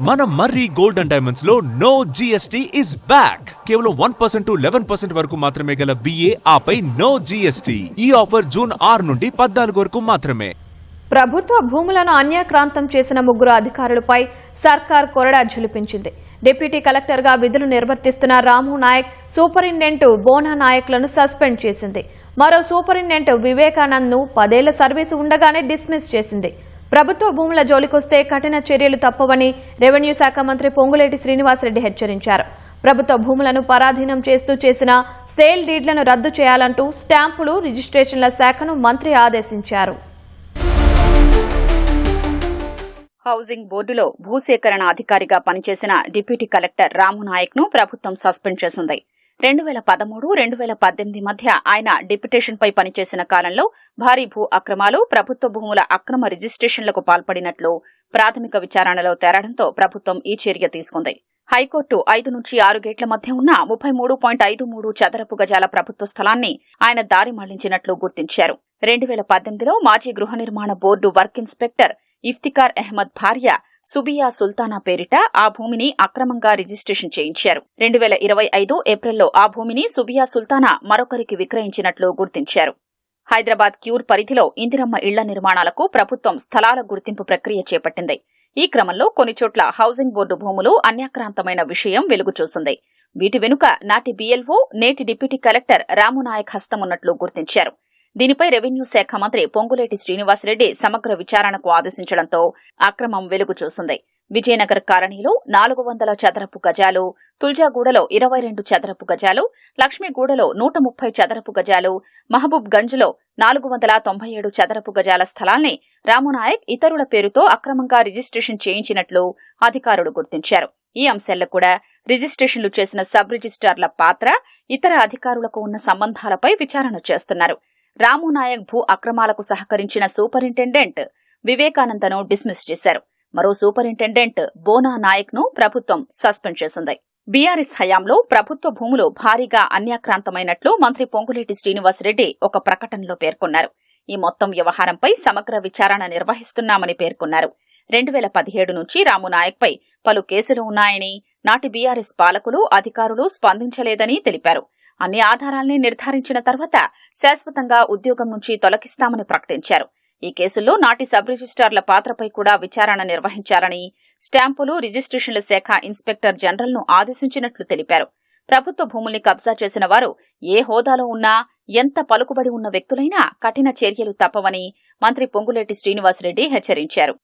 మన మర్రి gold and diamonds లో no GST is back. కేవలం 1% to 11% వరకు మాత్రమే గల విఏ ఆపై నో జిఎస్టీ. ఈ ఆఫర్ జూన్ 6 నుండి 14 వరకు మాత్రమే. ప్రభుత్వ భూములను అన్యాక్రాంతం చేసిన 3 అధికారులపై సర్కార్ కొరడా ఝులిపించింది. డిప్యూటీ కలెక్టర్ గా విధులు నిర్వర్తిస్తున్న రాము నాయక్, సూపరింటెండెంట్ బోనా నాయక్లను సస్పెండ్ చేసింది. మరో సూపరింటెండెంట్ వివేకానంద్ ను 10 ఏళ్ల సర్వీసు ఉండగానే డిస్మిస్ చేసింది. ప్రభుత్వ భూముల జోలికొస్తే కఠిన చర్యలు తప్పవని రెవెన్యూ శాఖ మంత్రి పొంగులేటి శ్రీనివాసరెడ్డి హెచ్చరించారు. ప్రభుత్వ భూములను పరాధీనం చేస్తూ చేసిన సేల్ డీడ్లను రద్దు చేయాలంటూ స్టాంపులు, రిజిస్ట్రేషన్ల శాఖను మంత్రి ఆదేశించారు. హౌసింగ్ బోర్డులో భూసేకరణ అధికారిగా పనిచేసిన డిప్యూటీ కలెక్టర్ రాము నాయక్ ను ప్రభుత్వం సస్పెండ్ చేసింది. 2013-2018 మధ్య ఆయన డిప్యుటేషన్పై పనిచేసిన కాలంలో భారీ భూ అక్రమాలు, ప్రభుత్వ భూముల అక్రమ రిజిస్ట్రేషన్లకు పాల్పడినట్లు ప్రాథమిక విచారణలో తేలడంతో ప్రభుత్వం ఈ చర్య తీసుకుంది. హైకోర్టు 5 నుంచి 6 గేట్ల మధ్య ఉన్న 33.53 చదరపు గజాల ప్రభుత్వ స్థలాన్ని ఆయన దారి మళ్లించినట్లు గుర్తించారు. 2018లో మాజీ గృహ నిర్మాణ board work inspector Iftikhar Ahmed భార్య సుబియా సుల్తానా పేరిట ఆ భూమిని అక్రమంగా రిజిస్ట్రేషన్ చేయించారు. 2025 ఏప్రిల్లో ఆ భూమిని సుబియా సుల్తానా మరొకరికి విక్రయించినట్లు గుర్తించారు. హైదరాబాద్ క్యూర్ పరిధిలో ఇందిరమ్మ ఇళ్ల నిర్మాణాలకు ప్రభుత్వం స్థలాల గుర్తింపు ప్రక్రియ చేపట్టింది. ఈ క్రమంలో కొన్ని చోట్ల హౌసింగ్ బోర్డు భూములు అన్యాక్రాంతమైన విషయం వెలుగు చూసింది. వీటి వెనుక నాటి బీఎల్ఓ, నేటి డిప్యూటీ కలెక్టర్ రాము నాయక్ హస్తమున్నట్లు గుర్తించారు. దీనిపై రెవెన్యూ శాఖ మంత్రి పొంగులేటి శ్రీనివాసరెడ్డి సమగ్ర విచారణకు ఆదేశించడంతో అక్రమం వెలుగు చూసింది. విజయనగర్ కాలనీలో 400 చదరపు గజాలు, తుల్జాగూడలో 22 చదరపు గజాలు, లక్ష్మీగూడలో 130 చదరపు గజాలు, మహబూబ్ గంజ్లో 497 చదరపు గజాల స్థలాల్ని రామునాయక్ ఇతరుల పేరుతో అక్రమంగా రిజిస్ట్రేషన్ చేయించినట్లు అధికారులు గుర్తించారు. ఈ అంశాల్లో కూడా రిజిస్ట్రేషన్లు చేసిన సబ్ రిజిస్ట్రార్ల పాత్ర, ఇతర అధికారులకు ఉన్న సంబంధాలపై విచారణ చేస్తున్నారు. రాము నాయక్ భూ అక్రమాలకు సహకరించిన సూపరింటెండెంట్ వివేకానందను డిస్మిస్ చేశారు. మరో సూపరింటెండెంట్ బోనా నాయక్ ను ప్రభుత్వం సస్పెండ్ చేసింది. బీఆర్ఎస్ హయాంలో ప్రభుత్వ భూములు భారీగా అన్యాక్రాంతమైనట్లు మంత్రి పొంగులేటి శ్రీనివాసరెడ్డి ఒక ప్రకటనలో పేర్కొన్నారు. ఈ మొత్తం వ్యవహారంపై సమగ్ర విచారణ నిర్వహిస్తున్నామని పేర్కొన్నారు. 2017 నుంచి రాము నాయక్ పై పలు కేసులు ఉన్నాయని, నాటి బీఆర్ఎస్ పాలకులు, అధికారులు స్పందించలేదని తెలిపారు. అన్ని ఆధారాల్ని నిర్ధారించిన తర్వాత శాశ్వతంగా ఉద్యోగం నుంచి తొలగిస్తామని ప్రకటించారు. ఈ కేసుల్లో నాటి సబ్ రిజిస్ట్రార్ల పాత్రపై కూడా విచారణ నిర్వహించాలని స్టాంపులు, రిజిస్ట్రేషన్ల శాఖ ఇన్స్పెక్టర్ జనరల్ ను ఆదేశించినట్లు తెలిపారు. ప్రభుత్వ భూముల్ని కబ్జా చేసిన వారు ఏ హోదాలో ఉన్నా, ఎంత పలుకుబడి ఉన్న వ్యక్తులైనా కఠిన చర్యలు తప్పవని మంత్రి పొంగులేటి శ్రీనివాసరెడ్డి హెచ్చరించారు.